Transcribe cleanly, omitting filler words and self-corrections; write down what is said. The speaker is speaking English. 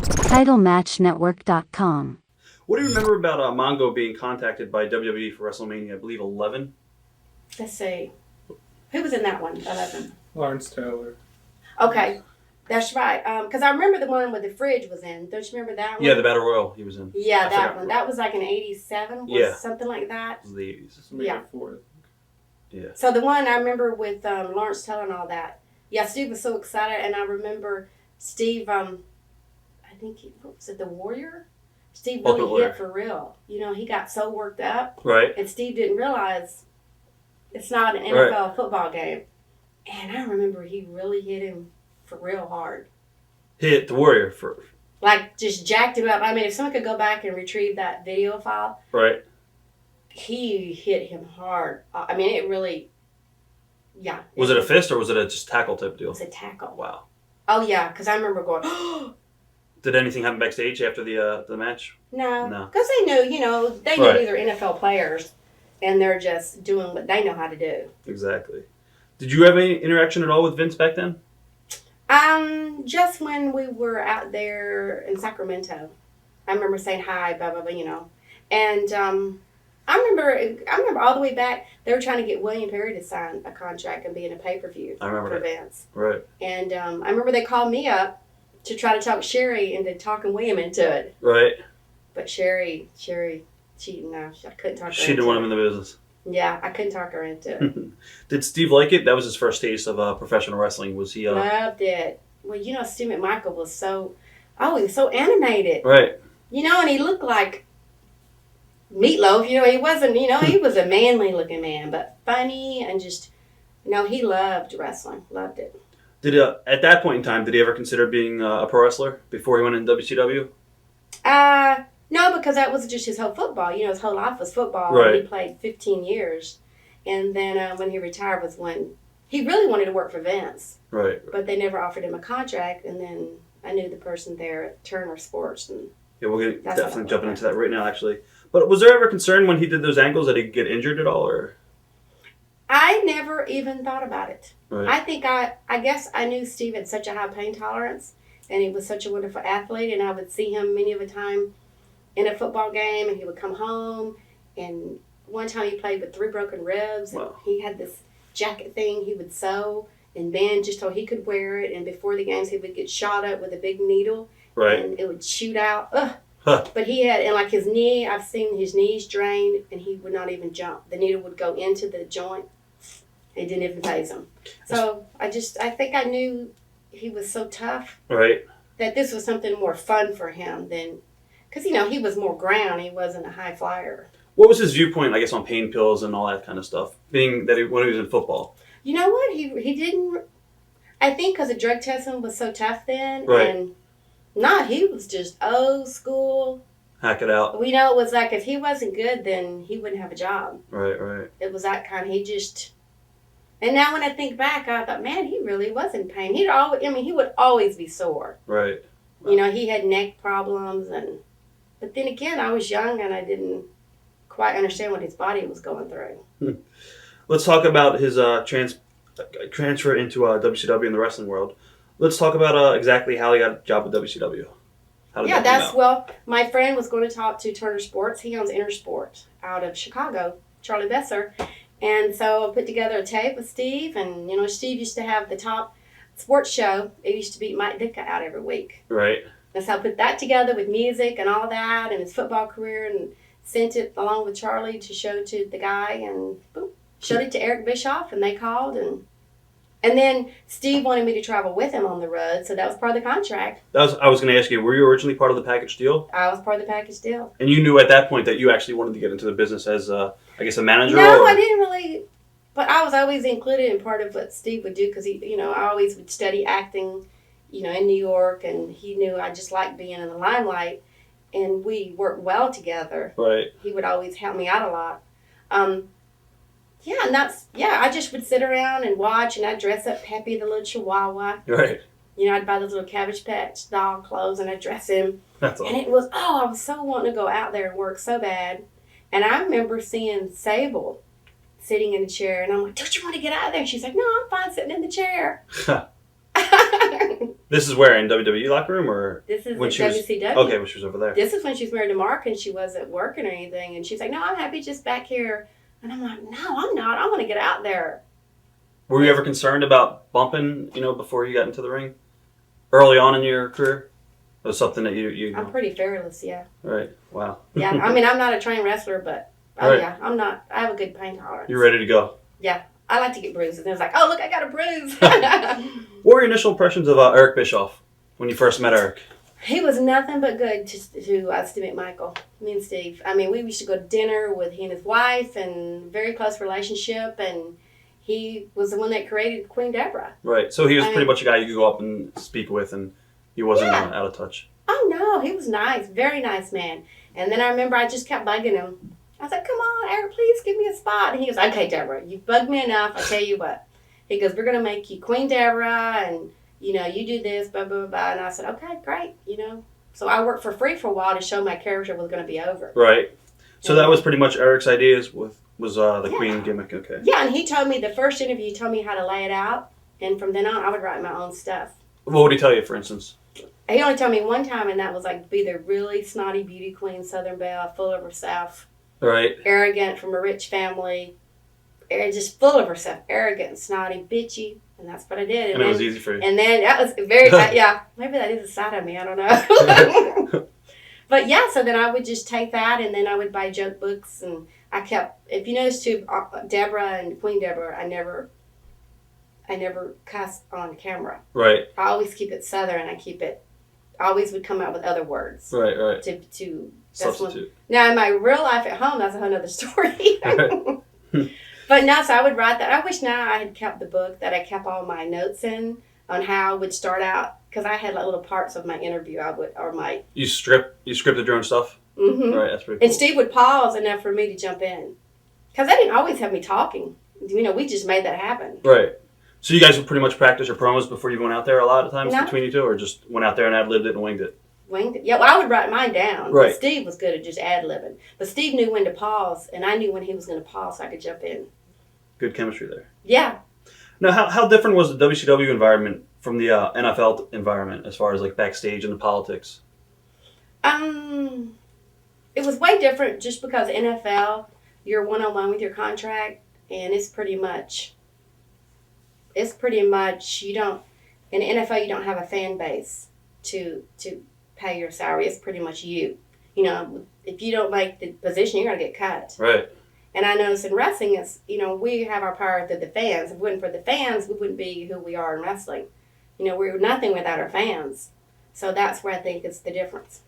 TitleMatchNetwork.com. What do you remember about Mongo being contacted by WWE for WrestleMania, I believe 11? Let's see. Who was in that one? 11. Lawrence Taylor. Okay. That's right. Because I remember the one where the fridge was in. Don't you remember that one? Yeah, the Battle Royal he was in. Yeah, that one. That was like in 87? Yeah. Something like that? It was the 80s. Yeah. Yeah. So the one I remember with Lawrence Taylor and all that. Yeah, Steve was so excited. And I remember Steve, I think, what was it, the Warrior? Steve really hit for real. You know, he got so worked up. Right. And Steve didn't realize it's not an NFL football game. And I remember he really hit him for real hard. Hit the Warrior for... Like, just jacked him up. I mean, if someone could go back and retrieve that video file. Right. He hit him hard. I mean, it really... Yeah. Was it a fist or was it a just tackle type deal? It was a tackle. Wow. Oh, yeah, because I remember going, oh! Did anything happen backstage after the match? No. No. Because they knew, you know, these are NFL players, and they're just doing what they know how to do. Exactly. Did you have any interaction at all with Vince back then? Just when we were out there in Sacramento. I remember saying hi, blah, blah, blah, you know. And I remember all the way back, they were trying to get William Perry to sign a contract and be in a pay-per-view for Vince. Right. And I remember they called me up to try to talk Sherry into talking William into it. Right. But Sherry, I couldn't talk her She didn't want him in the business. Yeah, I couldn't talk her into it. Did Steve like it? That was his first taste of professional wrestling. Was he? Loved it. Well, you know, Steve McMichael was he was so animated. Right. You know, and he looked like Meatloaf. You know, he wasn't, you know, he was a manly looking man, but funny and just, you know, he loved wrestling. Loved it. Did at that point in time, did he ever consider being a pro wrestler before he went into WCW? No, because that was just his whole football. You know, his whole life was football. Right. And he played 15 years. And then when he retired was when he really wanted to work for Vince. Right. But they never offered him a contract. And then I knew the person there at Turner Sports. And yeah, we'll definitely jumping into that right now, actually. But was there ever concern when he did those angles that he'd get injured at all, or? I never even thought about it. Right. I think I guess I knew Steve had such a high pain tolerance, and he was such a wonderful athlete, and I would see him many of the time in a football game, and he would come home, and one time he played with 3 broken ribs, and he had this jacket thing he would sew and bend just so he could wear it, and before the games he would get shot up with a big needle, and it would shoot out. Ugh. Huh. But he had, and like his knee, I've seen his knees drained, and he would not even jump. The needle would go into the joint. It didn't even faze him. So I think I knew he was so tough. Right. That this was something more fun for him than, because, you know, he was more ground. He wasn't a high flyer. What was his viewpoint, I guess, on pain pills and all that kind of stuff, being that when he was in football? You know what? He didn't, I think because the drug testing was so tough then. Right. And he was just old school. Hack it out. We know it was like if he wasn't good, then he wouldn't have a job. Right. It was that kind of, and now when I think back, I thought, man, he really was in pain. He would always be sore. Right. You know, he had neck problems, but then again, I was young and I didn't quite understand what his body was going through. Let's talk about his transfer into WCW in the wrestling world. Let's talk about exactly how he got a job with WCW. My friend was going to talk to Turner Sports. He owns Intersport out of Chicago, Charlie Besser. And so I put together a tape with Steve, and, you know, Steve used to have the top sports show. It used to beat Mike Ditka out every week. Right. And so I put that together with music and all that and his football career and sent it along with Charlie to show to the guy, and boom, showed it to Eric Bischoff, and they called, and then Steve wanted me to travel with him on the road, so that was part of the contract. I was going to ask you, were you originally part of the package deal? I was part of the package deal. And you knew at that point that you actually wanted to get into the business as, I guess, a manager? No, I didn't really, but I was always included in part of what Steve would do, because I always would study acting, in New York, and he knew I just liked being in the limelight, and we worked well together. Right. He would always help me out a lot. I just would sit around and watch, and I'd dress up Peppy, the little chihuahua. Right. I'd buy those little Cabbage Patch doll clothes, and I'd dress him. That's awesome. And it was, I was so wanting to go out there and work so bad. And I remember seeing Sable sitting in a chair, and I'm like, don't you want to get out of there? And she's like, no, I'm fine sitting in the chair. This is where, in WWE locker room, or This is when at she was WCW. okay when she was over there? This is when she was married to Mark and she wasn't working or anything. And she's like, no, I'm happy just back here. And I'm like, no, I'm not. I want to get out there. Were you ever concerned about bumping, before you got into the ring? Early on in your career? It was something that you I'm pretty fearless, yeah. Right. Wow. Yeah, I mean, I'm not a trained wrestler, but, Right. yeah, I'm not. I have a good pain tolerance. You're ready to go. Yeah. I like to get bruises. And it was like, oh, look, I got a bruise. What were your initial impressions of Eric Bischoff when you first met Eric? He was nothing but good to Steve McMichael, me and Steve. I mean, we used to go to dinner with he and his wife and very close relationship. And he was the one that created Queen Debra. Right. So he was pretty much a guy you could go up and speak with, and he wasn't out of touch. Oh, no. He was nice. Very nice man. And then I remember I just kept bugging him. I was like, come on, Eric, please give me a spot. And he goes, okay, Deborah, you've bugged me enough. I tell you what. He goes, we're going to make you Queen Debra, and, you do this, blah, blah, blah. And I said, okay, great, So I worked for free for a while to show my character was going to be over. Right. So that was pretty much Eric's ideas was the Queen gimmick, okay. Yeah, and he told me, the first interview, he told me how to lay it out. And from then on, I would write my own stuff. What would he tell you, for instance? He only told me one time, and that was like, be the really snotty beauty queen, Southern belle, full of herself. Right. Arrogant, from a rich family, just full of herself, arrogant, snotty, bitchy, and that's what I did. And it was easy for you. And then that was very, maybe that is a side of me, I don't know. But yeah, so then I would just take that, and then I would buy joke books, and I kept, if you notice too, Debra and Queen Debra, I never cuss on camera. Right. I always keep it Southern, I always would come out with other words. Right. To substitute. Now, in my real life at home, that's a whole other story. But no, so I would write that. I wish now I had kept the book that I kept all my notes in on how I would start out, because I had like little parts of my interview. You scripted your own stuff? Mm-hmm. Right, that's pretty cool. And Steve would pause enough for me to jump in, because they didn't always have me talking. We just made that happen. Right. So you guys would pretty much practice your promos before you went out there a lot of times between you two, or just went out there and ad-libbed it and winged it? Winged it? Yeah, well, I would write mine down. Right. But Steve was good at just ad-libbing. But Steve knew when to pause, and I knew when he was going to pause so I could jump in. Good chemistry there. Yeah. Now, how different was the WCW environment from the NFL environment as far as like backstage and the politics? It was way different just because NFL, you're one-on-one with your contract, and it's pretty much you don't, in the NFL you don't have a fan base to pay your salary. It's pretty much you. If you don't make the position, you're going to get cut. Right. And I notice in wrestling, it's, we have our power through the fans. If it wasn't for the fans, we wouldn't be who we are in wrestling. We're nothing without our fans. So that's where I think it's the difference.